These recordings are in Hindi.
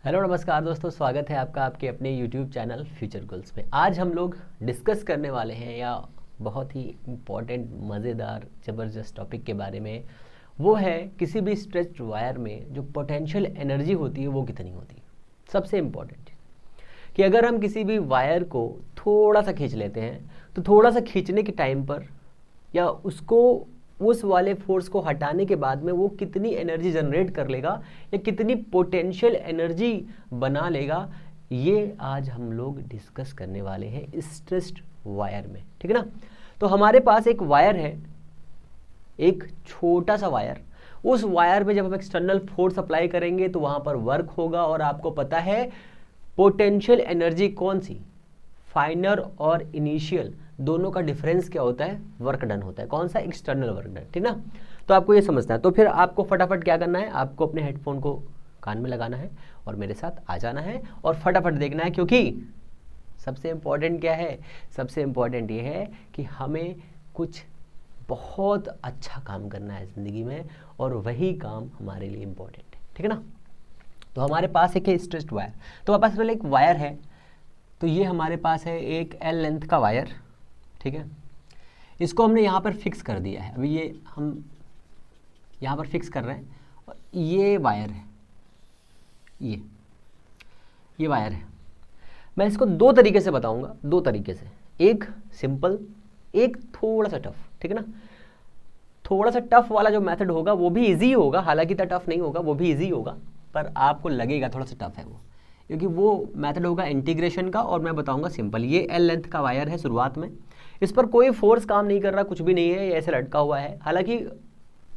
हेलो नमस्कार दोस्तों, स्वागत है आपका आपके अपने YouTube चैनल फ्यूचर गोल्स में। आज हम लोग डिस्कस करने वाले हैं या बहुत ही इम्पॉर्टेंट मज़ेदार ज़बरदस्त टॉपिक के बारे में। वो है किसी भी स्ट्रेच्ड वायर में जो पोटेंशियल एनर्जी होती है वो कितनी होती है। सबसे इम्पॉर्टेंट कि अगर हम किसी भी वायर को थोड़ा सा खींच लेते हैं तो थोड़ा सा खींचने के टाइम पर या उसको उस वाले फोर्स को हटाने के बाद में वो कितनी एनर्जी जनरेट कर लेगा या कितनी पोटेंशियल एनर्जी बना लेगा, ये आज हम लोग डिस्कस करने वाले हैं स्ट्रेच्ड वायर में। ठीक है ना। तो हमारे पास एक वायर है, एक छोटा सा वायर। उस वायर में जब हम एक्सटर्नल फोर्स अप्लाई करेंगे तो वहां पर वर्क होगा, और आपको पता है पोटेंशियल एनर्जी कौन सी, फाइनल और इनिशियल दोनों का डिफरेंस क्या होता है, वर्क डन होता है। कौन सा, एक्सटर्नल वर्क डन। ठीक ना। तो आपको ये समझना है। तो फिर आपको फटाफट क्या करना है, आपको अपने हेडफोन को कान में लगाना है और मेरे साथ आ जाना है और फटाफट देखना है, क्योंकि सबसे इम्पॉर्टेंट क्या है, सबसे इम्पॉर्टेंट ये है कि हमें कुछ बहुत अच्छा काम करना है ज़िंदगी में, और वही काम हमारे लिए इम्पॉर्टेंट है। ठीक है ना। तो हमारे पास एक है स्ट्रेच्ड वायर। तो हमारे पास पहले एक वायर है, तो ये हमारे पास है एक एल लेंथ का वायर। ठीक है। इसको हमने यहाँ पर फिक्स कर दिया है। अभी ये हम यहाँ पर फिक्स कर रहे हैं, और ये वायर है, ये वायर है। मैं इसको दो तरीके से बताऊंगा, दो तरीके से, एक सिंपल, एक थोड़ा सा टफ। ठीक है ना। थोड़ा सा टफ वाला जो मेथड होगा वो भी इजी होगा, हालांकि इतना टफ नहीं होगा, वो भी इजी होगा, पर आपको लगेगा थोड़ा सा टफ है वो, क्योंकि वो मेथड होगा इंटीग्रेशन का, और मैं बताऊंगा सिंपल। ये एल लेंथ का वायर है शुरुआत में, इस पर कोई फोर्स काम नहीं कर रहा, कुछ भी नहीं है, ये ऐसे लटका हुआ है। हालांकि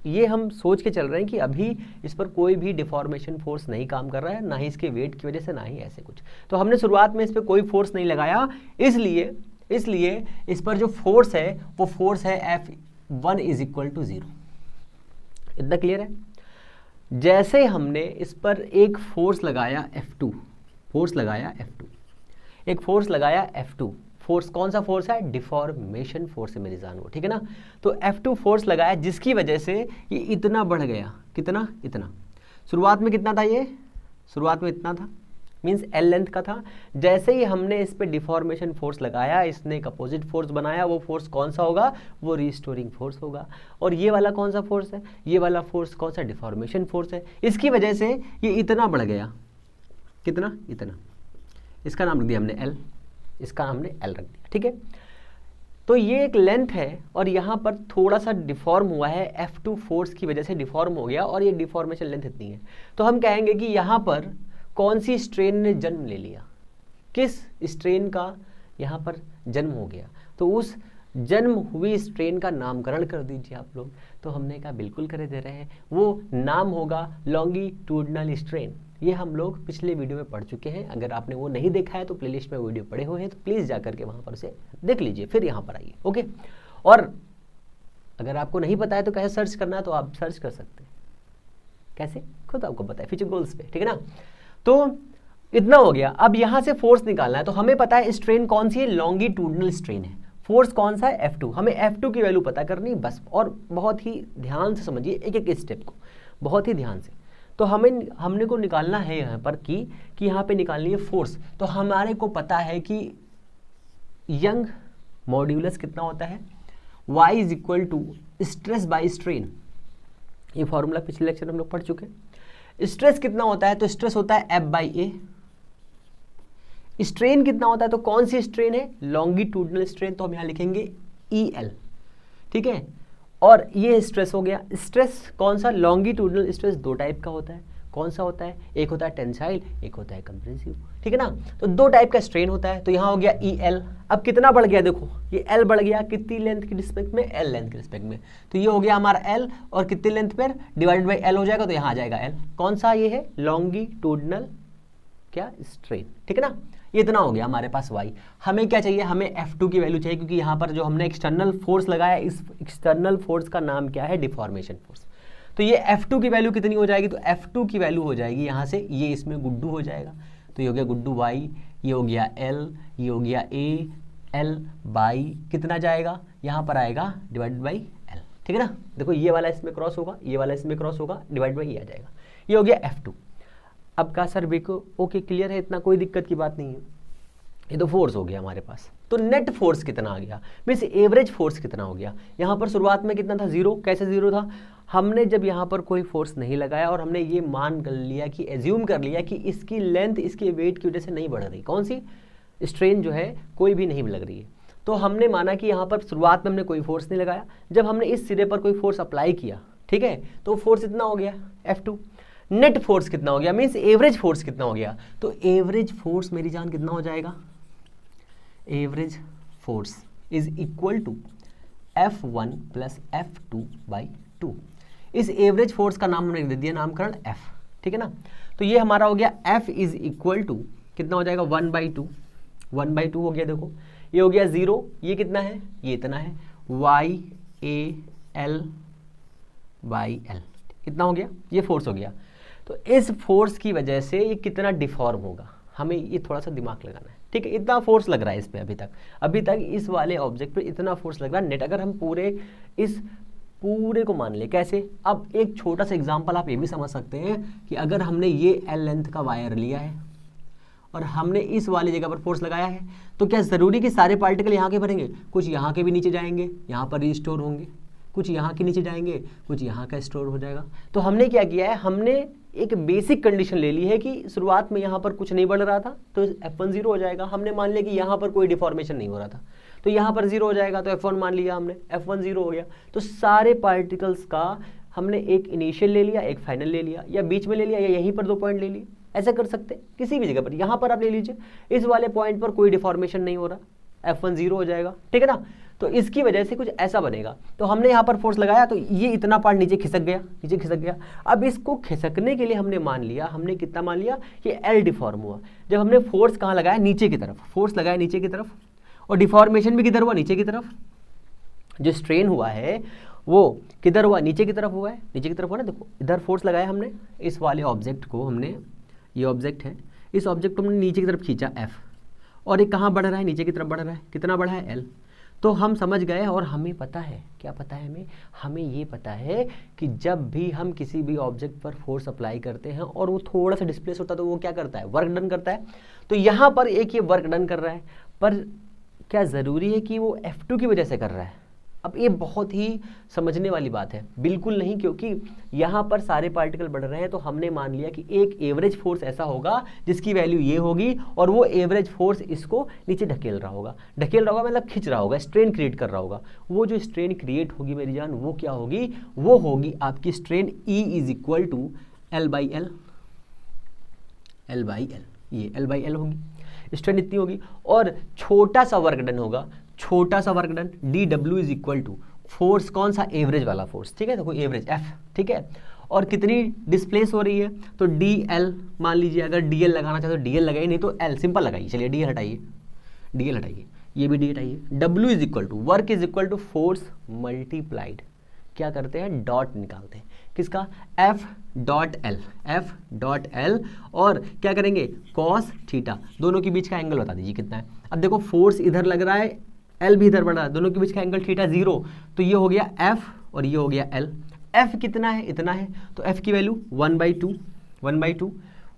ये हम सोच के चल रहे हैं कि अभी इस पर कोई भी डिफॉर्मेशन फोर्स नहीं काम कर रहा है, ना ही इसके वेट की वजह से, ना ही ऐसे कुछ। तो हमने शुरुआत में इस पर कोई फोर्स नहीं लगाया, इसलिए इस पर जो फोर्स है वो फोर्स है F1 = 0। इतना क्लियर है। जैसे हमने इस पर एक फोर्स लगाया F2, एक फोर्स लगाया F2, फोर्स कौन सा फोर्स है, डिफॉर्मेशन फोर्स है मेरी जान वो। ठीक है ना। तो F2 फोर्स लगाया, जिसकी वजह से ये इतना बढ़ गया, कितना, इतना। शुरुआत में कितना था ये, शुरुआत में इतना था, मींस एल लेंथ का था। जैसे ही हमने इस पे डिफॉर्मेशन फोर्स लगाया, इसने एक अपोजिट फोर्स बनाया, वो फोर्स कौन सा होगा, वो रिस्टोरिंग फोर्स होगा। और ये वाला कौन सा फोर्स है, ये वाला फोर्स कौन सा, डिफॉर्मेशन फोर्स है। इसकी वजह से ये इतना बढ़ गया, कितना, इतना। इसका नाम रख दिया हमने एल, इसका हमने एल रख दिया। ठीक है। तो ये एक लेंथ है, और यहाँ पर थोड़ा सा डिफॉर्म हुआ है, F2 फोर्स की वजह से डिफॉर्म हो गया, और ये डिफॉर्मेशन लेंथ इतनी है। तो हम कहेंगे कि यहाँ पर कौन सी स्ट्रेन ने जन्म ले लिया, किस स्ट्रेन का यहाँ पर जन्म हो गया, तो उस जन्म हुई स्ट्रेन का नामकरण कर दीजिए आप लोग। तो हमने कहा बिल्कुल करे दे रहे हैं, वो नाम होगा लॉन्गिट्यूडनल स्ट्रेन। ये हम लोग पिछले वीडियो में पढ़ चुके हैं, अगर आपने वो नहीं देखा है तो प्लेलिस्ट में वीडियो पड़े हुए हैं, तो प्लीज़ जा करके वहाँ पर उसे देख लीजिए, फिर यहाँ पर आइए। ओके। और अगर आपको नहीं पता है तो कैसे सर्च करना है, तो आप सर्च कर सकते हैं, कैसे, खुद आपको पता है, फ्यूचर गोल्स पे। ठीक है ना। तो इतना हो गया। अब यहाँ से फोर्स निकालना है, तो हमें पता है स्ट्रेन कौन सी है, लॉन्गिट्यूडनल स्ट्रेन है। फोर्स कौन सा है, F2। हमें F2 की वैल्यू पता करनी बस, और बहुत ही ध्यान से समझिए एक एक स्टेप को, बहुत ही ध्यान से। तो हमने को निकालना है यहाँ पर कि यहाँ पे निकालनी है फोर्स। तो हमारे को पता है कि यंग मॉड्यूलस कितना होता है, Y = स्ट्रेस बाय स्ट्रेन। ये फॉर्मूला पिछले लेक्चर में हम लोग पढ़ चुके हैं। स्ट्रेस कितना होता है, तो स्ट्रेस होता है F/A। स्ट्रेन कितना होता है, तो कौन सी स्ट्रेन है, लॉन्गिट्यूडनल स्ट्रेन, तो हम यहाँ लिखेंगे EL। ठीक है। और ये स्ट्रेस हो गया। स्ट्रेस कौन सा, लॉन्गिट्यूडनल स्ट्रेस दो टाइप का होता है। कौन सा होता है, एक होता है टेंसाइल, एक होता है कंप्रेसिव। ठीक है ना। तो दो टाइप का स्ट्रेन होता है। तो यहाँ हो गया EL। अब कितना बढ़ गया, देखो ये L बढ़ गया, कितनी लेंथ के रिस्पेक्ट में, L लेंथ के रिस्पेक्ट में। तो ये हो गया हमारा L, और कितनी लेंथ पर डिवाइडेड बाई L हो जाएगा, तो यहाँ आ जाएगा L। कौन सा ये है, लॉन्गिट्यूडनल क्या स्ट्रेन। ठीक है ना। ये इतना हो गया हमारे पास Y। हमें क्या चाहिए, हमें F2 की वैल्यू चाहिए, क्योंकि यहाँ पर जो हमने एक्सटर्नल फोर्स लगाया, इस एक्सटर्नल फोर्स का नाम क्या है, डिफॉर्मेशन फोर्स। तो ये F2 की वैल्यू कितनी हो जाएगी, तो F2 की वैल्यू हो जाएगी यहाँ से, ये इसमें गुड्डू हो जाएगा, तो ये हो गया गुड्डू Y, ये हो गया L, ये हो गया A, L बाई कितना जाएगा, यहाँ पर आएगा डिवाइड बाई L। ठीक है ना। देखो ये वाला इसमें क्रॉस होगा, ये वाला इसमें क्रॉस होगा, डिवाइड बाई ये आ जाएगा, ये हो गया F2। अब का सर बिको ओके क्लियर है, इतना कोई दिक्कत की बात नहीं है। ये तो फोर्स हो गया हमारे पास। तो नेट फोर्स कितना आ गया, मीन्स एवरेज फोर्स कितना हो गया। यहाँ पर शुरुआत में कितना था, 0। कैसे 0 था, हमने जब यहाँ पर कोई फोर्स नहीं लगाया और हमने ये मान कर लिया कि एज्यूम कर लिया कि इसकी लेंथ इसके वेट की वजह से नहीं बढ़ रही, कौन सी स्ट्रेन जो है कोई भी नहीं लग रही है। तो हमने माना कि यहाँ पर शुरुआत में हमने कोई फोर्स नहीं लगाया, जब हमने इस सिरे पर कोई फोर्स अप्लाई किया, ठीक है, तो फोर्स इतना हो गया F2। नेट फोर्स कितना हो गया, मीन्स एवरेज फोर्स कितना हो गया, तो एवरेज फोर्स मेरी जान कितना हो जाएगा, average force is equal to F1 प्लस F2/2। इस एवरेज फोर्स का नाम हमने दे दिया नामकरण F, ठीक है ना। तो ये हमारा हो गया F इज इक्वल टू कितना हो जाएगा, 1/2। 1/2 हो गया, देखो ये हो गया 0, ये कितना है, ये इतना है, YAL/L कितना हो गया, ये फोर्स हो गया। तो इस फोर्स की वजह से ये कितना डिफॉर्म होगा, हमें ये थोड़ा सा दिमाग लगाना है, ठीक है। इतना फोर्स लग रहा है इस पे अभी तक इस वाले ऑब्जेक्ट पे इतना फोर्स लग रहा है नेट। अगर हम इस पूरे को मान ले, कैसे, अब एक छोटा सा एग्जांपल आप ये भी समझ सकते हैं कि अगर हमने ये L लेंथ का वायर लिया है और हमने इस वाली जगह पर फोर्स लगाया है, तो क्या ज़रूरी कि सारे पार्टिकल यहाँ के भरेंगे, कुछ यहाँ के भी नीचे जाएंगे, यहाँ पर रिस्टोर होंगे, कुछ यहाँ के नीचे जाएंगे, कुछ यहाँ का स्टोर हो जाएगा। तो हमने क्या किया है, हमने एक बेसिक कंडीशन ले ली है कि शुरुआत में यहाँ पर कुछ नहीं बढ़ रहा था तो F1 0 हो जाएगा। हमने मान लिया कि यहाँ पर कोई डिफॉर्मेशन नहीं हो रहा था तो यहाँ पर 0 हो जाएगा, तो F1 मान लिया हमने, F1 0 हो गया। तो सारे पार्टिकल्स का हमने एक इनिशियल ले लिया, एक फाइनल ले लिया, या बीच में ले लिया, या यहीं पर 2 पॉइंट ले लिए, ऐसा कर सकते हैं किसी भी जगह पर। यहाँ पर आप ले लीजिए, इस वाले पॉइंट पर कोई डिफॉर्मेशन नहीं हो रहा, F1 0 हो जाएगा, ठीक है ना। तो इसकी वजह से कुछ ऐसा बनेगा। तो हमने यहाँ पर फोर्स लगाया तो ये इतना पार्ट नीचे खिसक गया। अब इसको खिसकने के लिए हमने मान लिया, हमने कितना मान लिया, ये L डिफॉर्म हुआ। जब हमने फोर्स कहाँ लगाया, नीचे की तरफ, फोर्स लगाया नीचे की तरफ, और डिफॉर्मेशन भी किधर हुआ, नीचे की तरफ। जो स्ट्रेन हुआ है वो किधर हुआ, नीचे की तरफ हुआ है, नीचे की तरफ हुआ ना। देखो इधर फोर्स लगाया हमने, इस वाले ऑब्जेक्ट को हमने, ये ऑब्जेक्ट है, इस ऑब्जेक्ट को हमने नीचे की तरफ खींचा F, और ये कहाँ बढ़ रहा है, नीचे की तरफ बढ़ रहा है, कितना बढ़ा है L। तो हम समझ गए, और हमें पता है, क्या पता है हमें ये पता है कि जब भी हम किसी भी ऑब्जेक्ट पर फोर्स अप्लाई करते हैं और वो थोड़ा सा डिस्प्लेस होता है तो वो क्या करता है, वर्क डन करता है। तो यहाँ पर एक ये वर्क डन कर रहा है, पर क्या ज़रूरी है कि वो F2 की वजह से कर रहा है। अब ये बहुत ही समझने वाली बात है, बिल्कुल नहीं, क्योंकि यहाँ पर सारे पार्टिकल बढ़ रहे हैं तो हमने मान लिया कि एक एवरेज फोर्स ऐसा होगा जिसकी वैल्यू ये होगी, और वो एवरेज फोर्स इसको नीचे ढकेल रहा होगा मतलब खींच रहा होगा, स्ट्रेन क्रिएट कर रहा होगा। वो जो स्ट्रेन क्रिएट होगी मेरी जान, वो क्या होगी, वो होगी आपकी strain E is equal to L/L, ये L/L होगी, स्ट्रेन इतनी होगी, और छोटा सा वर्क डन होगा, छोटा सा work done, DW is equal to force, कौन सा, एवरेज वाला फोर्स, ठीक है, देखो एवरेज F, ठीक है, और कितनी डिस्प्लेस हो रही है, तो DL मान लीजिए। अगर DL लगाना चाहे तो DL लगाइए, नहीं तो L सिंपल लगाइए। चलिए DL हटाइए, ये भी D हटाइए। W is equal to work is equal to force multiplied, क्या करते हैं, डॉट निकालते हैं, किसका, F.L, और क्या करेंगे, कॉस थीटा, दोनों के बीच का एंगल बता दीजिए कितना है। अब देखो फोर्स इधर लग रहा है, L भी इधर बढ़ रहा है, दोनों के बीच का एंगल थीटा 0, तो ये हो गया F और ये हो गया L। F कितना है, इतना है, तो F की वैल्यू 1/2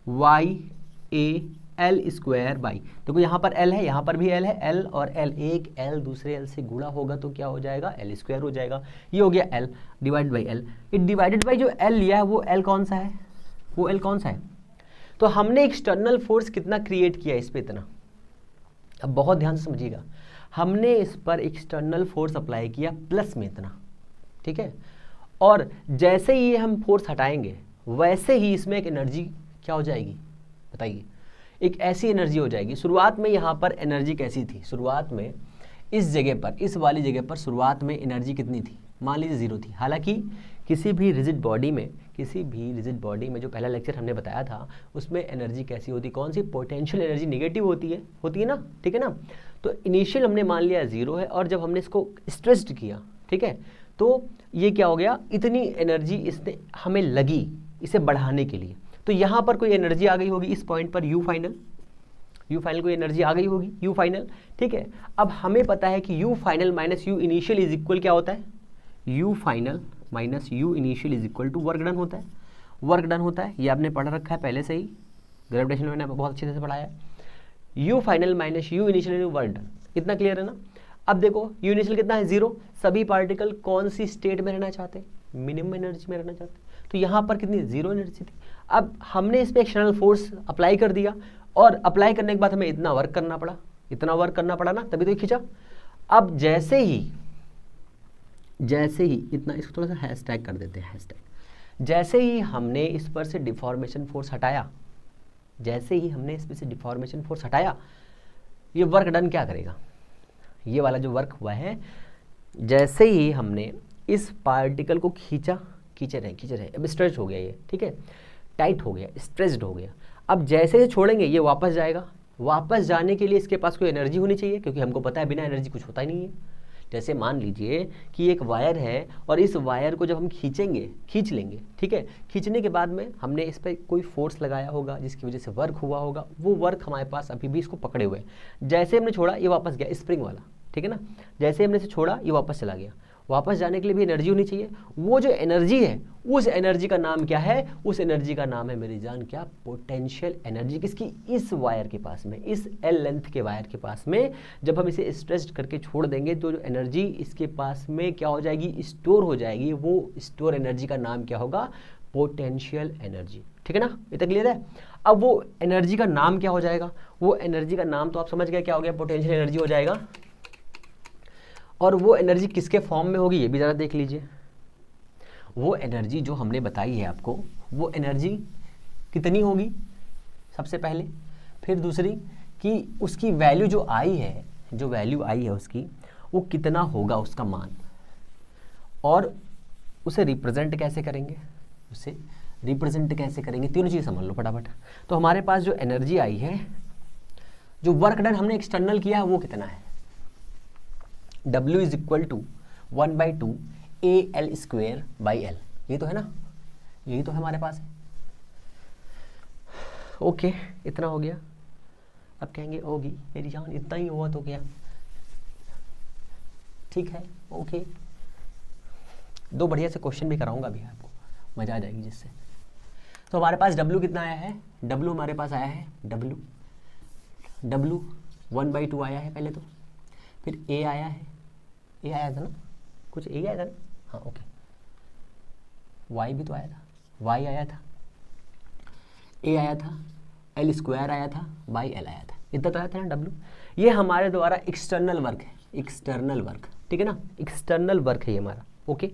YAL²/, देखो यहाँ पर L है, यहाँ पर भी L है, L और L, एक L दूसरे L से गुणा होगा तो क्या हो जाएगा, L² हो जाएगा। ये हो गया L डिवाइड बाई L। ये डिवाइडेड बाई जो L लिया है वो L कौन सा है, तो हमने एक्सटर्नल फोर्स कितना क्रिएट किया इस पे, इतना। अब बहुत ध्यान से समझिएगा, हमने इस पर एक्सटर्नल फोर्स अप्लाई किया प्लस में इतना, ठीक है, और जैसे ही हम फोर्स हटाएंगे वैसे ही इसमें एक एनर्जी क्या हो जाएगी, बताइए, एक ऐसी एनर्जी हो जाएगी। शुरुआत में यहाँ पर एनर्जी कैसी थी, शुरुआत में इस जगह पर, इस वाली जगह पर शुरुआत में एनर्जी कितनी थी, मान लीजिए 0 थी। हालांकि किसी भी रिजिड बॉडी में जो पहला लेक्चर हमने बताया था उसमें एनर्जी कैसी होती, कौन सी, पोटेंशियल एनर्जी निगेटिव होती है ना, ठीक है ना। तो इनिशियल हमने मान लिया 0 है, और जब हमने इसको स्ट्रेस्ड किया, ठीक है, तो ये क्या हो गया, इतनी एनर्जी इसने हमें लगी इसे बढ़ाने के लिए। तो यहाँ पर कोई एनर्जी आ गई होगी इस पॉइंट पर, यू फाइनल कोई एनर्जी आ गई होगी, यू फाइनल, ठीक है। अब हमें पता है कि U final minus U initial is equal क्या होता है, U final minus U initial is equal to work done होता है, ये आपने पढ़ रखा है पहले से ही, ग्रेविटेशन मैंने बहुत अच्छे से पढ़ाया है। U final minus U initial work done, इतना क्लियर है ना। अब देखो यू इनिशियल कितना है 0, सभी पार्टिकल कौन सी स्टेट में रहना चाहते हैं, मिनिमम एनर्जी में रहना चाहते हैं, तो यहाँ पर कितनी 0 एनर्जी थी। अब हमने इस पर एक्सटर्नल फोर्स अप्लाई कर दिया और अप्लाई करने के बाद हमें इतना वर्क करना पड़ा, इतना वर्क करना पड़ा ना, तभी तो खींचा। अब जैसे ही इतना, इसको थोड़ा सा हैशटैग कर देते हैं, हैशटैग। जैसे ही हमने इस पर से डिफॉर्मेशन फोर्स हटाया, जैसे ही हमने इस पर से डिफॉर्मेशन फोर्स हटाया, ये वर्क डन क्या करेगा, ये वाला जो वर्क हुआ है, जैसे ही हमने इस पार्टिकल को खींचा, खींचे रहे, अब स्ट्रेच हो गया ये, ठीक है, टाइट हो गया, स्ट्रेच्ड हो गया। अब जैसे ही छोड़ेंगे ये वापस जाएगा, वापस जाने के लिए इसके पास कोई एनर्जी होनी चाहिए, क्योंकि हमको पता है बिना एनर्जी कुछ होता ही नहीं है। जैसे मान लीजिए कि एक वायर है और इस वायर को जब हम खींच लेंगे, ठीक है, खींचने के बाद में हमने इस पर कोई फोर्स लगाया होगा जिसकी वजह से वर्क हुआ होगा, वो वर्क हमारे पास अभी भी इसको पकड़े हुए है। जैसे हमने छोड़ा ये वापस गया, स्प्रिंग वाला, ठीक है ना, जैसे हमने इसे छोड़ा ये वापस चला गया। वापस जाने के लिए भी एनर्जी होनी चाहिए, वो जो एनर्जी है उस एनर्जी का नाम क्या है, उस एनर्जी का नाम है मेरी जान क्या, पोटेंशियल एनर्जी। किसकी, इस वायर के पास में, इस एल लेंथ के वायर के पास में जब हम इसे स्ट्रेच करके छोड़ देंगे तो जो एनर्जी इसके पास में क्या हो जाएगी, स्टोर हो जाएगी, वो स्टोर एनर्जी का नाम क्या होगा, पोटेंशियल एनर्जी, ठीक है ना, ये तो क्लियर है। अब वो एनर्जी का नाम क्या हो जाएगा, वो एनर्जी का नाम तो आप समझ गए क्या हो गया, पोटेंशियल एनर्जी हो जाएगा। और वो एनर्जी किसके फॉर्म में होगी ये भी ज़रा देख लीजिए। वो एनर्जी जो हमने बताई है आपको, वो एनर्जी कितनी होगी सबसे पहले, फिर दूसरी कि उसकी वैल्यू जो आई है, जो वैल्यू आई है उसकी, वो कितना होगा उसका मान, और उसे रिप्रेजेंट कैसे करेंगे, तीनों चीज़ समझ लो फटाफट। तो हमारे पास जो एनर्जी आई है, जो वर्क डन हमने एक्सटर्नल किया है, वो कितना है, W is equal to 1/2 AL²/L, ये तो है ना, यही तो है हमारे पास है। ओके, इतना हो गया। अब कहेंगे होगी मेरी जान, इतना ही हुआ तो क्या, ठीक है, ओके। दो बढ़िया से क्वेश्चन भी कराऊंगा अभी आपको, मजा आ जाएगी जिससे। तो हमारे पास W कितना आया है, W हमारे पास आया है, W 1/2 आया है पहले तो, फिर A आया है, A आया था ना, कुछ A आया था ना, हाँ ओके, Y भी तो आया था, Y आया था, A आया था, L² आया था, L आया था, इतना तो आया था ना W। ये हमारे द्वारा एक्सटर्नल वर्क है, एक्सटर्नल वर्क, ठीक है ना, एक्सटर्नल वर्क है ये हमारा, ओके।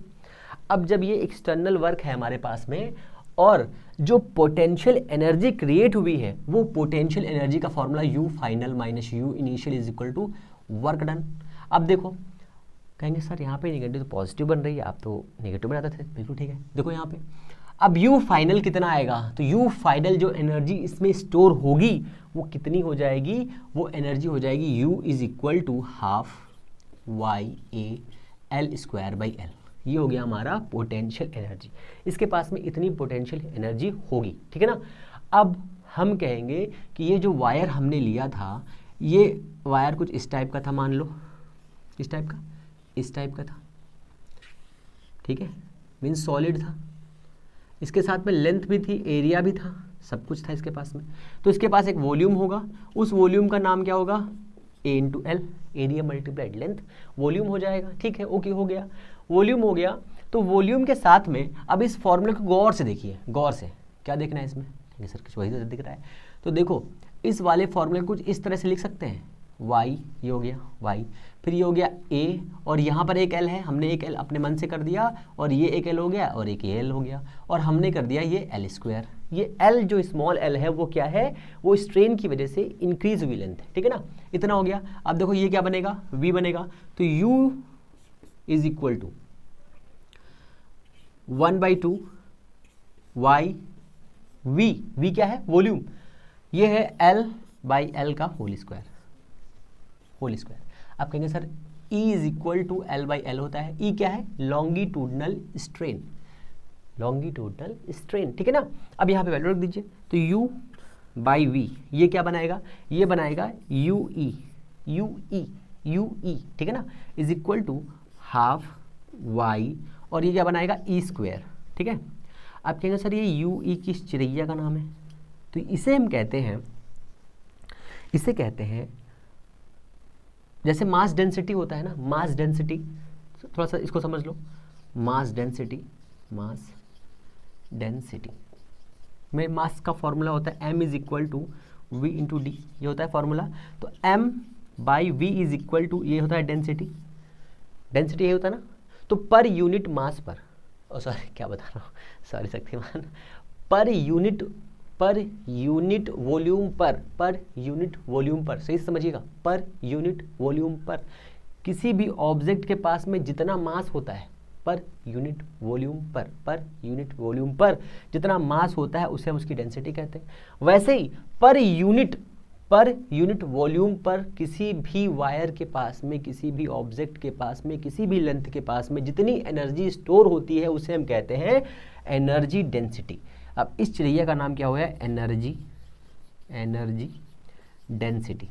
अब जब ये एक्सटर्नल वर्क है हमारे पास में, और जो पोटेंशियल एनर्जी क्रिएट हुई है, वो पोटेंशियल एनर्जी का formula U final minus U initial is equal to work done. अब देखो कहेंगे सर यहाँ पे नेगेटिव तो पॉजिटिव बन रही है, आप तो नेगेटिव बनाते थे, बिल्कुल ठीक है। देखो यहाँ पे अब U फाइनल कितना आएगा, तो U फाइनल जो एनर्जी इसमें स्टोर होगी वो कितनी हो जाएगी, वो एनर्जी हो जाएगी U is equal to ½ YAL²/L। ये हो गया हमारा पोटेंशियल एनर्जी, इसके पास में इतनी पोटेंशियल एनर्जी होगी, ठीक है ना। अब हम कहेंगे कि ये जो वायर हमने लिया था, ये वायर कुछ इस टाइप का था, मान लो इस टाइप का था, ठीक है, मीन्स सॉलिड था, इसके साथ में लेंथ भी थी, एरिया भी था, सब कुछ था इसके पास में। तो इसके पास एक वॉल्यूम होगा, उस वॉल्यूम का नाम क्या होगा, A × L, area multiplied length, volume हो जाएगा, ठीक है, ओके हो गया, वॉल्यूम हो गया। तो वॉल्यूम के साथ में अब इस फॉर्मूले को गौर से देखिए, गौर से क्या देखना है इसमें, सर कुछ वही तो दिख रहा है। तो देखो इस वाले फॉर्मूले को कुछ इस तरह से लिख सकते हैं, y, ये हो गया y, फिर ये हो गया a, और यहाँ पर एक l है, हमने एक l अपने मन से कर दिया, और ये एक l हो गया, और एक ये l हो गया, और हमने कर दिया ये L²। ये l जो स्मॉल l है वो क्या है, वो स्ट्रेन की वजह से इंक्रीज हुई लेंथ है, ठीक है ना, इतना हो गया। अब देखो ये क्या बनेगा, v बनेगा, तो u is equal to 1/2 y v क्या है, वॉल्यूम, ये है L/L का होल स्क्वायर। आप कहेंगे sir E is equal to L/L होता है, E क्या है, लॉन्गिट्यूडनल स्ट्रेन, ठीक है ना। अब यहाँ पे वैल्यू रख दीजिए, तो U/V ये क्या बनाएगा, ये बनाएगा UE, ठीक है ना, इज इक्वल टू ½ Y, और ये क्या बनाएगा E², ठीक है। आप कहेंगे सर ये UE किस चिरैया का नाम है, तो इसे हम कहते हैं, इसे कहते हैं, जैसे मास डेंसिटी होता है ना, मास डेंसिटी, थोड़ा सा इसको समझ लो, मास डेंसिटी, मास डेंसिटी में मास का फॉर्मूला होता है m is equal to V into D, ये होता है फॉर्मूला। तो m by V is equal to, ये होता है डेंसिटी, डेंसिटी ये होता है ना। तो पर यूनिट मास पर, सॉरी क्या बता रहा हूँ, sorry Shaktimaan, per unit volume per unit volume पर, सही से समझिएगा, पर यूनिट वॉल्यूम पर किसी भी ऑब्जेक्ट के पास में जितना मास होता है, per unit volume per unit volume पर जितना मास होता है उसे हम उसकी डेंसिटी कहते हैं। वैसे ही पर यूनिट वॉल्यूम पर किसी भी वायर के पास में, किसी भी ऑब्जेक्ट के पास में, किसी भी लेंथ के पास में जितनी एनर्जी स्टोर होती है उसे हम कहते हैं एनर्जी डेंसिटी। अब इस चिड़िया का नाम क्या हुआ है, एनर्जी डेंसिटी।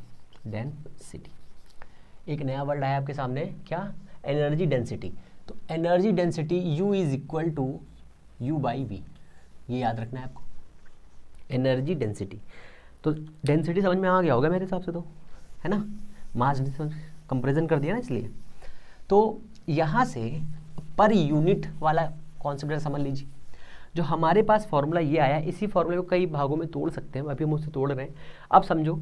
एक नया वर्ड आया आपके सामने, क्या, एनर्जी डेंसिटी। तो energy density U is equal to U by V, ये याद रखना है आपको, एनर्जी डेंसिटी। तो डेंसिटी समझ में आ गया होगा मेरे हिसाब से, तो है ना, मास कंपेरिजन कर दिया ना इसलिए। तो यहाँ से पर यूनिट वाला कॉन्सेप्ट समझ लीजिए। जो हमारे पास फॉर्मूला ये आया, इसी फॉर्मूले को कई भागों में तोड़ सकते हैं, अभी हम उससे तोड़ रहे हैं। अब समझो,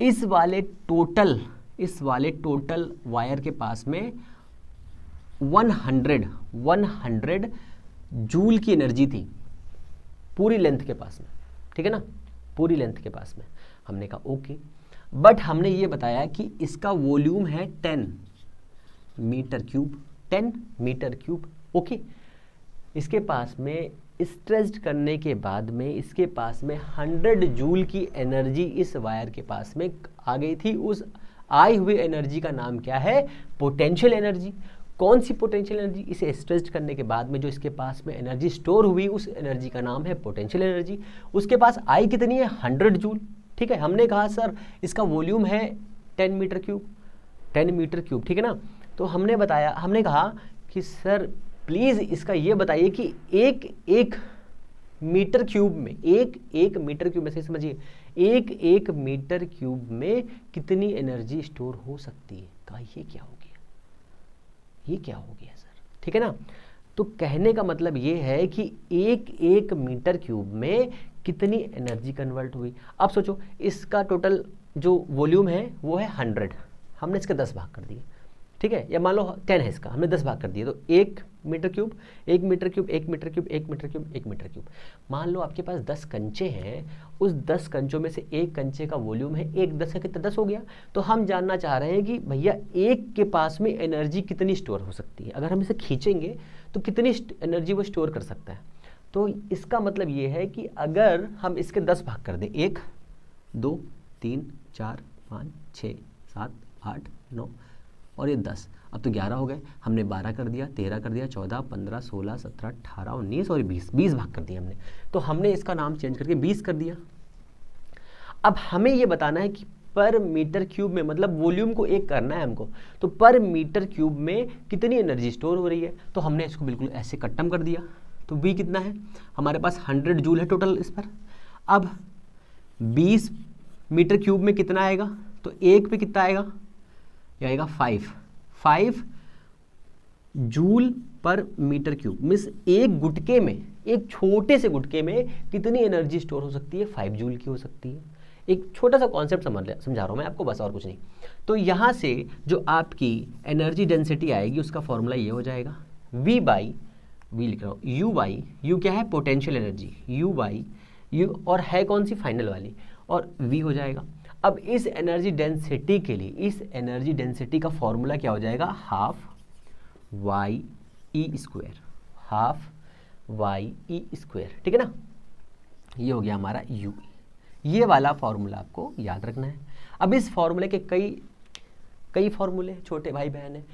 इस वाले टोटल वायर के पास में 100 जूल की एनर्जी थी पूरी लेंथ के पास में, ठीक है ना, पूरी लेंथ के पास में। हमने कहा ओके, बट हमने ये बताया कि इसका वॉल्यूम है 10 मीटर क्यूब, ओके। इसके पास में स्ट्रेस्ड करने के बाद में इसके पास में 100 जूल की एनर्जी इस वायर के पास में आ गई थी। उस आई हुई एनर्जी का नाम क्या है, पोटेंशियल एनर्जी। कौन सी पोटेंशियल एनर्जी, इसे स्ट्रेस्ड करने के बाद में जो इसके पास में एनर्जी स्टोर हुई उस एनर्जी का नाम है पोटेंशियल एनर्जी। उसके पास आई कितनी है, 100 जूल, ठीक है। हमने कहा सर इसका वॉल्यूम है 10 मीटर क्यूब, ठीक है ना। तो हमने कहा कि सर प्लीज़ इसका ये बताइए कि एक मीटर क्यूब में, एक मीटर क्यूब में, से समझिए, एक मीटर क्यूब में कितनी एनर्जी स्टोर हो सकती है। कहा ये क्या हो गया सर, ठीक है ना। तो कहने का मतलब ये है कि एक मीटर क्यूब में कितनी एनर्जी कन्वर्ट हुई। अब सोचो, इसका टोटल जो वॉल्यूम है वो है 100, हमने इसके 10 भाग कर दिए, ठीक है, या मान लो 10 है इसका, हमने 10 भाग कर दिए। तो 1 मीटर क्यूब, मान लो आपके पास 10 कंचे हैं, उस 10 कंचों में से एक कंचे का वॉल्यूम है 1, 10 का कितना, 10 हो गया। तो हम जानना चाह रहे हैं कि भैया एक के पास में एनर्जी कितनी स्टोर हो सकती है। अगर हम इसे खींचेंगे तो कितनी एनर्जी वो स्टोर कर सकता है। तो इसका मतलब ये है कि अगर हम इसके 10 भाग कर दें, 1, 2, 3, 4, 5, 6, 7, 8, 9 और ये 10, अब तो 11 हो गए। हमने 12 कर दिया, 13 कर दिया, 14, 15, 16, 17, 18, 19 और 20 भाग कर दिया हमने। तो हमने इसका नाम चेंज करके 20 कर दिया। अब हमें ये बताना है कि पर मीटर क्यूब में, मतलब वॉल्यूम को एक करना है हमको, तो पर मीटर क्यूब में कितनी एनर्जी स्टोर हो रही है। तो हमने इसको बिल्कुल ऐसे कट्टम कर दिया। तो V कितना है हमारे पास, 100 जूल है टोटल इस पर। अब 20 मीटर क्यूब में कितना आएगा, तो एक पे कितना आएगा, ये आएगा 5 जूल पर मीटर क्यूब। मीन्स एक गुटके में, एक छोटे से गुटके में कितनी एनर्जी स्टोर हो सकती है, 5 जूल की हो सकती है। एक छोटा सा कॉन्सेप्ट समझा रहा हूँ मैं आपको, बस और कुछ नहीं। तो यहाँ से जो आपकी एनर्जी डेंसिटी आएगी उसका फॉर्मूला ये हो जाएगा, V लिख रहा हूँ, U क्या है, पोटेंशियल एनर्जी, U और है कौन सी, फाइनल वाली, और V हो जाएगा। अब इस एनर्जी डेंसिटी के लिए, इस एनर्जी डेंसिटी का फॉर्मूला क्या हो जाएगा, हाफ वाई ई स्क्वायर, ठीक है ना। ये हो गया हमारा U। ये वाला फॉर्मूला आपको याद रखना है। अब इस फॉर्मूले के कई फॉर्मूले छोटे भाई बहन हैं,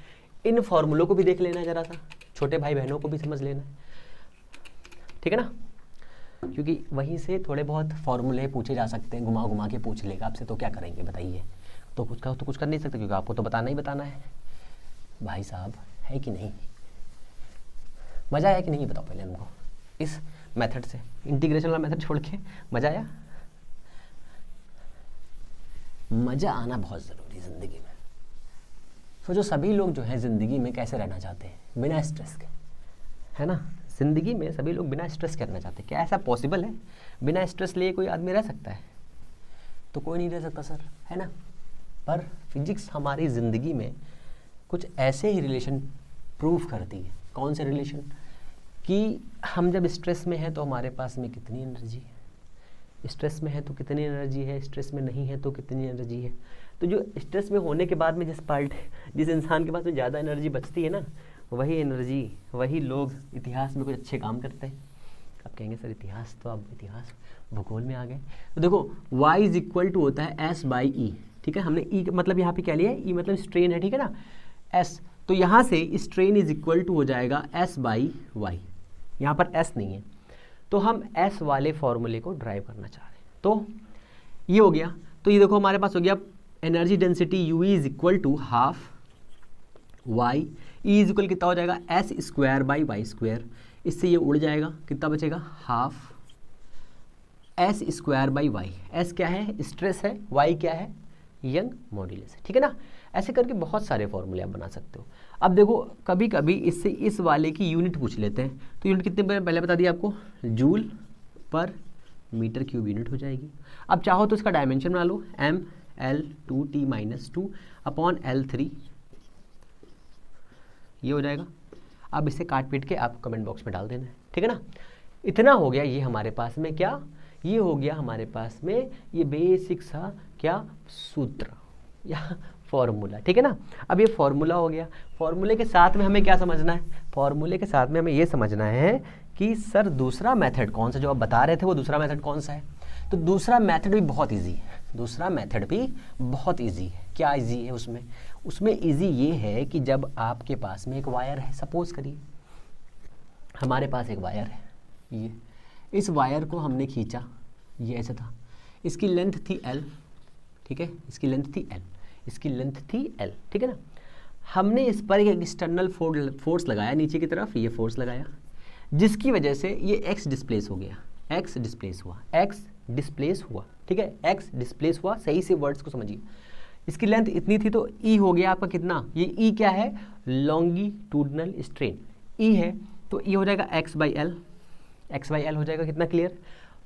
इन फॉर्मूलों को भी देख लेना है जरा सा, छोटे भाई बहनों को भी समझ लेना है, ठीक है ना, क्योंकि वहीं से थोड़े बहुत फॉर्मूले पूछे जा सकते हैं, घुमा के पूछ लेगा आपसे, तो क्या करेंगे बताइए। तो कुछ कर नहीं सकते, क्योंकि आपको तो बताना ही बताना है भाई साहब, है कि नहीं। मज़ा आया कि नहीं बताओ पहले हमको, इस मेथड से, इंटीग्रेशन वाला मेथड छोड़ के मज़ा आया। मज़ा आना बहुत ज़रूरी है ज़िंदगी में। सोचो सभी लोग जो हैं ज़िंदगी में कैसे रहना चाहते हैं, बिना स्ट्रेस के, है ना। ज़िंदगी में सभी लोग बिना स्ट्रेस के रहना चाहते हैं। क्या ऐसा पॉसिबल है? बिना स्ट्रेस लिए कोई आदमी रह सकता है? तो कोई नहीं रह सकता सर, है ना। पर फिजिक्स हमारी ज़िंदगी में कुछ ऐसे ही रिलेशन प्रूव करती है। कौन से रिलेशन? कि हम जब स्ट्रेस में हैं तो हमारे पास में कितनी एनर्जी है, स्ट्रेस में है तो कितनी एनर्जी है, स्ट्रेस में नहीं है तो कितनी एनर्जी है। तो जो स्ट्रेस में होने के बाद में जिस इंसान के पास में ज़्यादा एनर्जी बचती है ना, वही एनर्जी, वही लोग इतिहास में कुछ अच्छे काम करते हैं। आप कहेंगे सर इतिहास, तो अब इतिहास भूगोल में आ गए। तो देखो y इज इक्वल टू होता है S/E, ठीक है। हमने E मतलब यहाँ पे क्या लिया है, E मतलब स्ट्रेन है, ठीक है ना, S। तो यहाँ से स्ट्रेन इज इक्वल टू हो जाएगा S/Y। यहाँ पर S नहीं है, तो हम S वाले फॉर्मूले को ड्राइव करना चाह रहे हैं। तो ये हो गया। तो ये देखो हमारे पास हो गया energy density U is equal to half Y, E is equal कितना हो जाएगा S²/Y²। इससे ये उड़ जाएगा, कितना बचेगा, हाफ S²/Y। S क्या है, स्ट्रेस है, Y क्या है, यंग मॉड्यूलस है, ठीक है ना। ऐसे करके बहुत सारे फॉर्मूले आप बना सकते हो। अब देखो कभी कभी इससे इस वाले की यूनिट पूछ लेते हैं, तो यूनिट कितने पहले बता दिया आपको, जूल पर मीटर क्यूब यूनिट हो जाएगी। अब चाहो तो इसका डायमेंशन बना लो, mL2T-2 अपॉन L3, ये हो जाएगा। अब इसे काट पीट के आप कमेंट बॉक्स में डाल देना है, ठीक है ना। इतना हो गया ये हमारे पास में, क्या ये हो गया हमारे पास में ये बेसिक सा क्या सूत्र या फॉर्मूला, ठीक है ना। अब ये फॉर्मूला हो गया। फॉर्मूले के साथ में हमें क्या समझना है, फॉर्मूले के साथ में हमें ये समझना है कि सर दूसरा मेथड कौन सा, जो आप बता रहे थे वो दूसरा मेथड कौन सा है। तो दूसरा मेथड भी बहुत इजी है, दूसरा मेथड भी बहुत इजी है। क्या इजी है उसमें? उसमें इजी ये है कि जब आपके पास में एक वायर है, सपोज करिए हमारे पास एक वायर है, ये इस वायर को हमने खींचा, ये ऐसा था, इसकी लेंथ थी L, ठीक है, इसकी लेंथ थी L, इसकी लेंथ थी L, ठीक है ना। हमने इस पर एक एक्सटर्नल फोर्स लगाया, नीचे की तरफ ये फोर्स लगाया, जिसकी वजह से ये x डिस्प्लेस हो गया, x डिस्प्लेस हुआ, x डिस्प्लेस हुआ, ठीक है, x डिस्प्लेस हुआ। सही से वर्ड्स को समझिए। इसकी लेंथ इतनी थी तो E हो गया आपका कितना, ये E क्या है, लॉन्गिट्यूडनल स्ट्रेन, E है, तो E हो जाएगा x/L, x/L हो जाएगा कितना, क्लियर।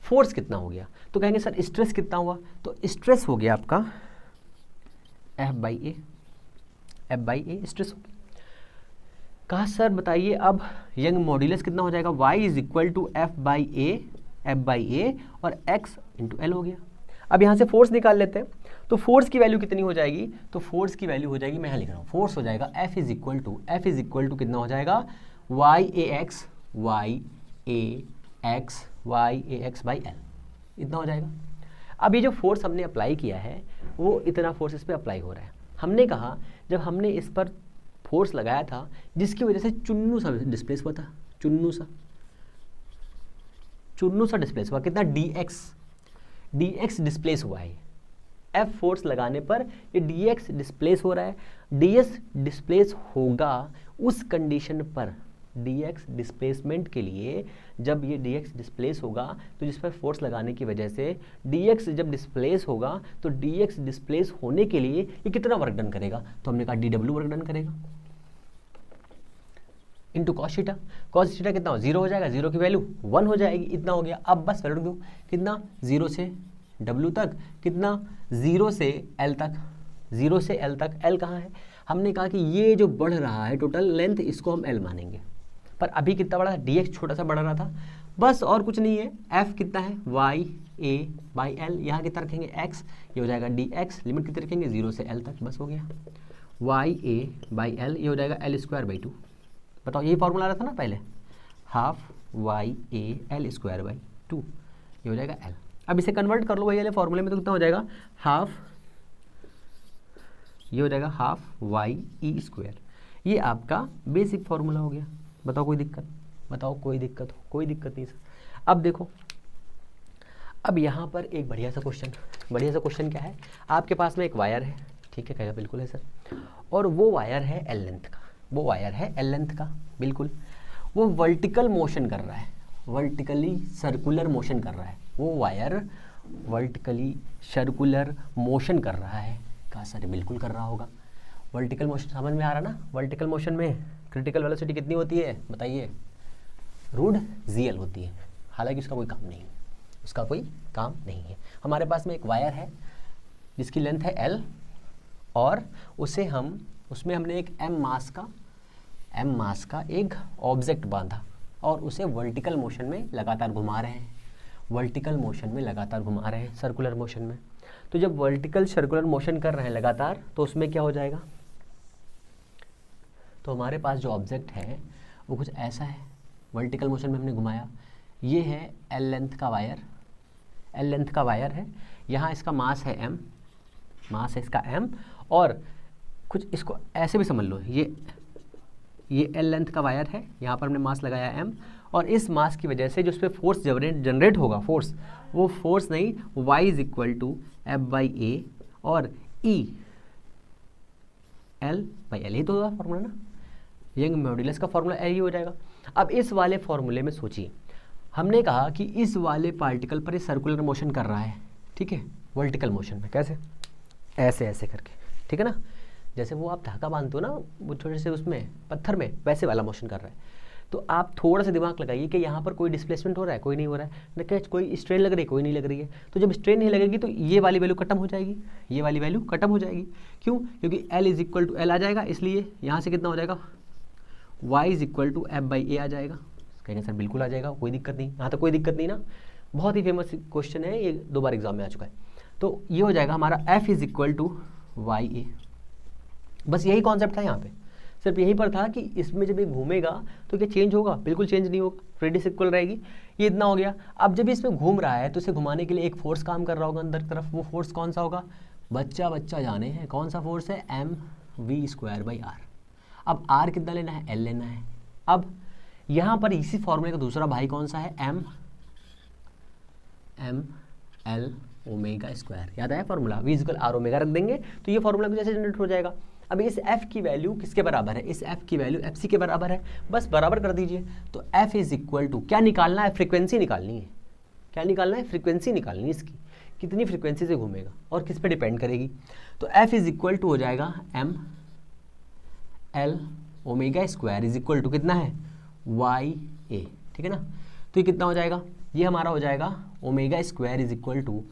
फोर्स कितना हो गया, तो कहेंगे सर स्ट्रेस कितना हुआ, तो स्ट्रेस हो गया आपका F/A, F/A स्ट्रेस हो गया। कहा सर बताइए अब यंग मॉड्यूलस कितना हो जाएगा, y is equal to F/A और x इंटू L हो गया। अब यहाँ से फोर्स निकाल लेते हैं, तो फोर्स की वैल्यू कितनी हो जाएगी, तो फोर्स की वैल्यू हो जाएगी, मैं यहाँ लिख रहा हूँ, फोर्स हो जाएगा F इज इक्वल टू कितना हो जाएगा, YAX बाई L, इतना हो जाएगा। अब ये जो फोर्स हमने अप्लाई किया है वो इतना फोर्स इस पर अप्लाई हो रहा है। हमने कहा जब हमने इस पर फोर्स लगाया था जिसकी वजह से चुन्नू सा डिस्प्लेस हुआ था, चुन्नू सा डिस्प्लेस हुआ, कितना, dx डिस्प्लेस हुआ है। F फोर्स लगाने पर ये dx डिस्प्लेस हो रहा है। ds डिस्प्लेस होगा उस कंडीशन पर, dx डिस्प्लेसमेंट के लिए जब ये dx डिस्प्लेस होगा तो जिस पर फोर्स लगाने की वजह से dx जब डिस्प्लेस होगा तो dx डिस्प्लेस होने के लिए ये कितना वर्क डन करेगा, तो हमने कहा dw वर्क डन करेगा into cos theta. Cos theta कितना हो, 0 हो जाएगा, 0 की वैल्यू 1 हो जाएगी, इतना हो गया। अब बस वैल्यू दो, कितना, 0 से w तक, कितना, 0 से l तक, 0 से l तक। l कहाँ है, हमने कहा कि ये जो बढ़ रहा है टोटल लेंथ, इसको हम l मानेंगे। पर अभी कितना बड़ा, dx छोटा सा बढ़ रहा था, बस और कुछ नहीं है। f कितना है, YA/L, यहाँ कितना रखेंगे x, ये हो जाएगा dx, लिमिट कितनी रखेंगे, 0 से l तक, बस हो गया। YA/L ये हो जाएगा L²/2। बताओ यही फॉर्मूला रहा था ना पहले, हाफ YAL²/2, ये हो जाएगा L। अब इसे कन्वर्ट कर लो वही वाले फॉर्मूले में, तो कितना हो जाएगा, हाफ, ये हो जाएगा हाफ YE²। ये आपका बेसिक फॉर्मूला हो गया। बताओ कोई दिक्कत, बताओ कोई दिक्कत हो, कोई दिक्कत नहीं सर। अब देखो, अब यहाँ पर एक बढ़िया सा क्वेश्चन क्या है, आपके पास में एक वायर है, ठीक है, कहेगा बिल्कुल है सर, और वो वायर है L लेंथ का, वो वायर है L लेंथ का, बिल्कुल। वो वर्टिकल मोशन कर रहा है, वर्टिकली सर्कुलर मोशन कर रहा है, वो वायर वर्टिकली सर्कुलर मोशन कर रहा है। कहा सर बिल्कुल कर रहा होगा। वर्टिकल मोशन समझ में आ रहा ना? वर्टिकल मोशन में क्रिटिकल वेलोसिटी कितनी होती है बताइए? रूट जीएल होती है। हालांकि उसका कोई काम नहीं है, उसका कोई काम नहीं है। हमारे पास में एक वायर है जिसकी लेंथ है एल, और उसमें हमने एक एम मास का एक ऑब्जेक्ट बांधा और उसे वर्टिकल मोशन में लगातार घुमा रहे हैं, सर्कुलर मोशन में। तो जब वर्टिकल सर्कुलर मोशन कर रहे हैं लगातार, तो उसमें क्या हो जाएगा? तो हमारे पास जो ऑब्जेक्ट है वो कुछ ऐसा है, वर्टिकल मोशन में हमने घुमाया। ये है एल लेंथ का वायर है। यहाँ इसका मास है एम, और कुछ इसको ऐसे भी समझ लो, ये एल लेंथ का वायर है, यहाँ पर हमने मास लगाया एम, और इस मास की वजह से जो उस पर फोर्स जनरेट होगा, वो फोर्स नहीं, y is equal to F by A और ई एल बाई एल। ये तो होगा फॉर्मूला ना, यंग मॉड्यूलस का फॉर्मूला यही हो जाएगा। अब इस वाले फॉर्मूले में सोचिए, हमने कहा कि इस वाले पार्टिकल पर ये सर्कुलर मोशन कर रहा है, ठीक है, वर्टिकल मोशन में। कैसे? ऐसे करके, ठीक है ना? जैसे वो आप धागा बांधते हो ना वो छोटे से उसमें पत्थर में, वैसे वाला मोशन कर रहा है। तो आप थोड़ा सा दिमाग लगाइए कि यहाँ पर कोई डिस्प्लेसमेंट हो रहा है, कोई नहीं हो रहा है, न कि कोई स्ट्रेन लग रही है, कोई नहीं लग रही है। तो जब स्ट्रेन नहीं लगेगी तो ये वाली वैल्यू खत्म हो जाएगी, क्यों? क्योंकि L is equal to L आ जाएगा, इसलिए यहाँ से कितना हो जाएगा? y is equal to F by A आ जाएगा। कहेंगे सर बिल्कुल आ जाएगा, कोई दिक्कत नहीं। यहाँ तक कोई दिक्कत नहीं ना, बहुत ही फेमस क्वेश्चन है ये, 2 बार एग्जाम में आ चुका है। तो ये हो जाएगा हमारा f is equal to Y A. बस यही कॉन्सेप्ट था यहाँ पे, सिर्फ यहीं पर था कि इसमें जब ये घूमेगा तो क्या चेंज होगा? बिल्कुल चेंज नहीं होगा, रेडियस इक्वल रहेगी। ये इतना हो गया। अब जब इसमें घूम रहा है तो इसे घुमाने के लिए एक फोर्स काम कर रहा होगा अंदर की तरफ। वो फोर्स कौन सा होगा? बच्चा जाने हैं, कौन सा फोर्स है? M V square by R. अब आर कितना लेना है? एल लेना है। अब यहाँ पर इसी फॉर्मूले का दूसरा भाई कौन सा है? M L omega square. याद आया formula? V equal R omega रख देंगे तो ये फॉर्मूला कुछ ऐसे जनरेट हो जाएगा। अब इस f की वैल्यू किसके बराबर है? इस f की वैल्यू fc के बराबर है, बस बराबर कर दीजिए। तो f इज इक्वल टू क्या निकालना है? फ्रीक्वेंसी निकालनी है। क्या निकालना है? फ्रीक्वेंसी निकालनी है इसकी, कितनी फ्रीक्वेंसी से घूमेगा और किस पे डिपेंड करेगी। तो f इज इक्वल टू हो जाएगा M L omega square is equal to कितना है? वाई ए, ठीक है ना? तो ये कितना हो जाएगा? ये हमारा हो जाएगा omega square is equal to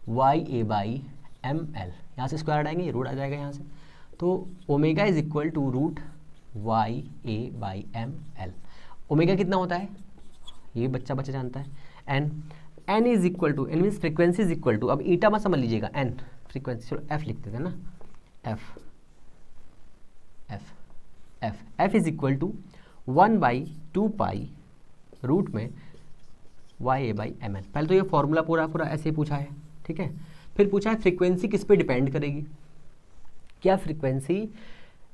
Y A by M L. यहाँ से स्क्वायर हटाएंगे, ये रूट आ जाएगा यहाँ से। तो omega is equal to root Y A by M L. Omega कितना होता है? ये बच्चा जानता है, N is equal to, N means frequency is equal to, अब ईटा मत समझ लीजिएगा, एन फ्रीक्वेंसी, चलो एफ लिखते थे ना, F is equal to 1/2 pi root में Y A by M L. पहले तो ये फॉर्मूला पूरा ऐसे ही पूछा है, ठीक है। फिर पूछा है फ्रीक्वेंसी किस पे डिपेंड करेगी। क्या फ्रीक्वेंसी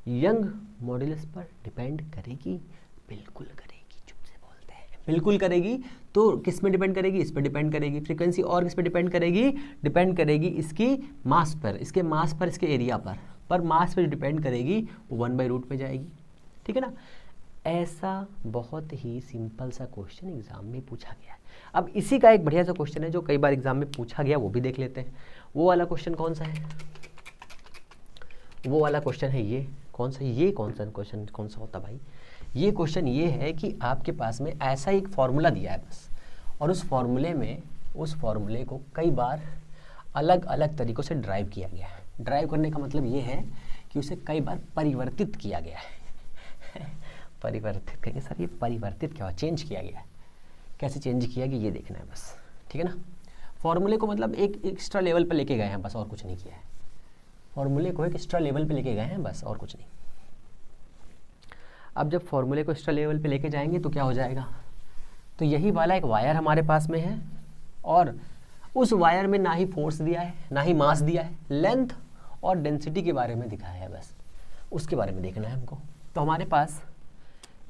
यंग मॉड्यूलस पर डिपेंड करेगी? बिल्कुल करेगी, चुप से बोलते हैं, बिल्कुल करेगी। तो किस में डिपेंड करेगी? इस पर डिपेंड करेगी फ्रीक्वेंसी। और किस पे डिपेंड करेगी? डिपेंड करेगी इसकी मास पर, इसके मास पर, इसके एरिया पर मास पर डिपेंड करेगी, वो 1/रूट में जाएगी, ठीक है ना। ऐसा बहुत ही सिंपल सा क्वेश्चन एग्जाम में पूछा गया है। अब इसी का एक बढ़िया सा क्वेश्चन है जो कई बार एग्जाम में पूछा गया, वो भी देख लेते हैं। वो वाला क्वेश्चन कौन सा है? वो वाला क्वेश्चन है ये कौन सा क्वेश्चन कौन सा होता भाई? ये क्वेश्चन ये है कि आपके पास में ऐसा एक फॉर्मूला दिया है बस, और उस फॉर्मूले को कई बार अलग अलग तरीक़ों से ड्राइव किया गया है। ड्राइव करने का मतलब ये है कि उसे कई बार परिवर्तित किया गया है। परिवर्तित कहेंगे सर, ये परिवर्तित क्या हुआ? चेंज किया गया है। कैसे चेंज किया गया ये देखना है बस, ठीक है ना। फॉर्मूले को मतलब एक एक्स्ट्रा लेवल पे लेके गए हैं बस, और कुछ नहीं किया है। फॉर्मूले को एक एक्स्ट्रा लेवल पे लेके गए हैं बस, और कुछ नहीं। अब जब फॉर्मूले को एक्स्ट्रा लेवल पे लेके जाएंगे तो क्या हो जाएगा? तो यही वाला एक वायर हमारे पास में है, और उस वायर में ना ही फोर्स दिया है ना ही मास दिया है, लेंथ और डेंसिटी के बारे में दिखाया है बस, उसके बारे में देखना है हमको। तो हमारे पास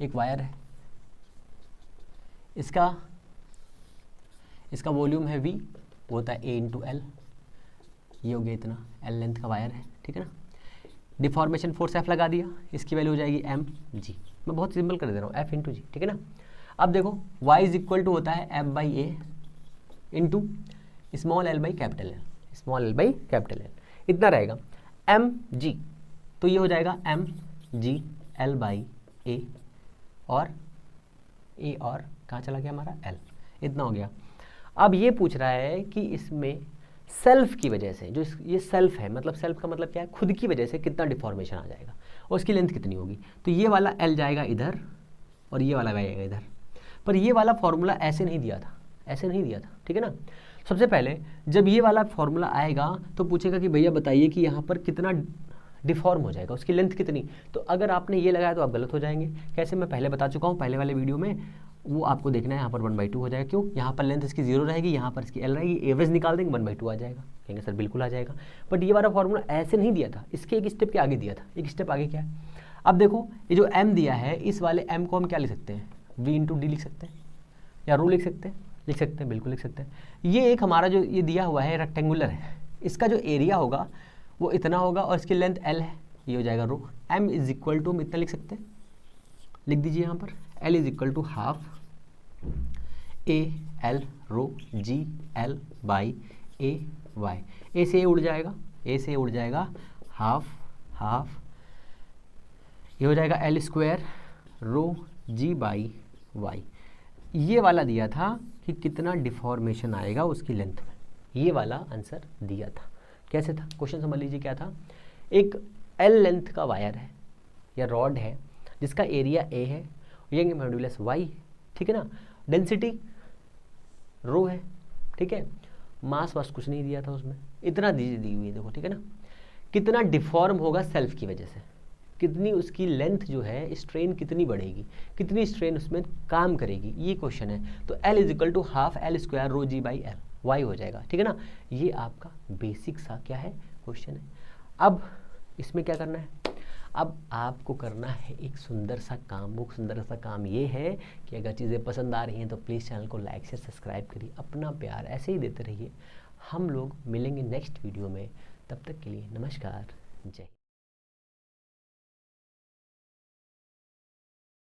एक वायर है, इसका वॉल्यूम है V, वो होता है A इंटू एल, ये हो गया इतना, L लेंथ का वायर है, ठीक है ना। डिफॉर्मेशन फोर्स F लगा दिया, इसकी वैल्यू हो जाएगी mg। मैं बहुत सिंपल कर दे रहा हूँ, F इंटू जी, ठीक है ना। अब देखो y इज इक्वल टू होता है F by A into small L by capital L, small L by capital L, इतना रहेगा। एम जी, तो ये हो जाएगा M G L by A, और ए और कहाँ चला गया हमारा एल, इतना हो गया। अब ये पूछ रहा है कि इसमें सेल्फ की वजह से, जो ये सेल्फ है, मतलब सेल्फ का मतलब क्या है, खुद की वजह से कितना डिफॉर्मेशन आ जाएगा और उसकी लेंथ कितनी होगी। तो ये वाला एल जाएगा इधर और ये वाला जाएगा इधर, पर ये वाला फॉर्मूला ऐसे नहीं दिया था, ऐसे नहीं दिया था, ठीक है ना। सबसे पहले जब ये वाला फॉर्मूला आएगा तो पूछेगा कि भैया बताइए कि यहाँ पर कितना डिफॉर्म हो जाएगा, उसकी लेंथ कितनी। तो अगर आपने ये लगाया तो आप गलत हो जाएंगे। कैसे, मैं पहले बता चुका हूँ पहले वाले वीडियो में, वो आपको देखना है। यहाँ पर 1/2 हो जाएगा, क्यों, यहाँ पर लेंथ इसकी 0 रहेगी, यहाँ पर इसकी एल रहेगी, एवरेज निकाल देंगे 1/2 आ जाएगा। कहेंगे सर बिल्कुल आ जाएगा, बट ये वाला फॉर्मूला ऐसे नहीं दिया था, इसके एक स्टेप के आगे दिया था। एक स्टेप आगे क्या है, अब देखो ये जो m दिया है, इस वाले m को हम क्या लिख सकते हैं, v इंटू डी लिख सकते हैं, या रो लिख सकते हैं, बिल्कुल लिख सकते हैं। ये एक हमारा जो ये दिया हुआ है रेक्टेंगुलर है, इसका जो एरिया होगा वो इतना होगा और इसकी लेंथ l है, ये हो जाएगा रो। m इज इक्वल टू, हम इतना लिख सकते हैं, लिख दीजिए यहाँ पर, l is equal to half A L rho g L by A Y. A से उड़ जाएगा, ए से उड़ जाएगा, हाफ हाफ, ये हो जाएगा L square rho G by Y. ये वाला दिया था कि कितना डिफॉर्मेशन आएगा उसकी लेंथ में, ये वाला आंसर दिया था। कैसे था, क्वेश्चन समझ लीजिए क्या था। एक एल लेंथ का वायर है या रॉड है जिसका एरिया ए है, ये मॉड्यूलस वाई, ठीक है ना, डेंसिटी रो है, ठीक है, मास वास कुछ नहीं दिया था उसमें, इतना दी हुई है, देखो, ठीक है ना। कितना डिफॉर्म होगा सेल्फ की वजह से, कितनी उसकी लेंथ जो है, स्ट्रेन कितनी बढ़ेगी, कितनी स्ट्रेन उसमें काम करेगी, ये क्वेश्चन है। तो L is equal to half L square rho G by L, Y हो जाएगा, ठीक है ना। ये आपका बेसिक सा क्या है क्वेश्चन है। अब इसमें क्या करना है, अब आपको करना है एक सुंदर सा काम। वो सुंदर सा काम ये है कि अगर चीज़ें पसंद आ रही हैं तो प्लीज़ चैनल को लाइक से सब्सक्राइब करिए, अपना प्यार ऐसे ही देते रहिए। हम लोग मिलेंगे नेक्स्ट वीडियो में, तब तक के लिए नमस्कार, जय।